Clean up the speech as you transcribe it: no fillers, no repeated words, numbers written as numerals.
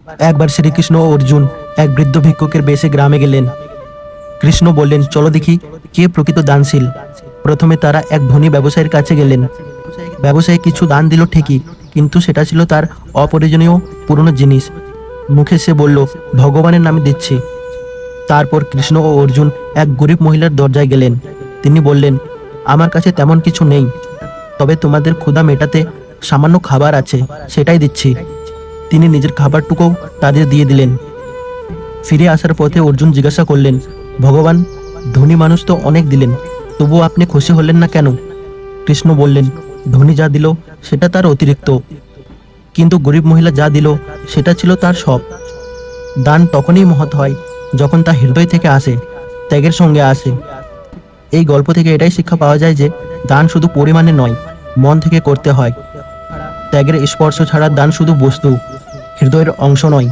একবার শ্রীকৃষ্ণ ও অর্জুন এক বৃদ্ধ ভিক্ষুকের বেশে গ্রামে গেলেন। কৃষ্ণ বললেন, চলো দেখি কে প্রকৃত দানশীল। প্রথমে তারা এক ধনী ব্যবসায়ীর কাছে গেলেন। ব্যবসায়ী কিছু দান দিল ঠিকই, কিন্তু সেটা ছিল তার অপ্রয়োজনীয় পুরনো জিনিস। মুখে সে বলল, ভগবানের নামে দিচ্ছি। তারপর কৃষ্ণ ও অর্জুন এক গরিব মহিলার দরজায় গেলেন। তিনি বললেন, আমার কাছে তেমন কিছু নেই, তবে তোমাদের ক্ষুধা মেটাতে সামান্য খাবার আছে, সেটাই দিচ্ছি। তিনি নিজের খাবারটুকুও তাদের দিয়ে দিলেন। ফিরে আসার পথে অর্জুন জিজ্ঞাসা করলেন, ভগবান, ধনী মানুষ তো অনেক দিলেন, তবুও আপনি খুশি হলেন না কেন? কৃষ্ণ বললেন, ধনী যা দিল সেটা তার অতিরিক্ত, কিন্তু গরিব মহিলা যা দিল সেটা ছিল তার সব। দান তখনই মহৎ হয় যখন তা হৃদয় থেকে আসে, ত্যাগের সঙ্গে আসে। এই গল্প থেকে এটাই শিক্ষা পাওয়া যায় যে দান শুধু পরিমাণে নয়, মন থেকে করতে হয়। ত্যাগের স্পর্শ ছাড়া দান শুধু বস্তু, হৃদয়ের অংশ নয়।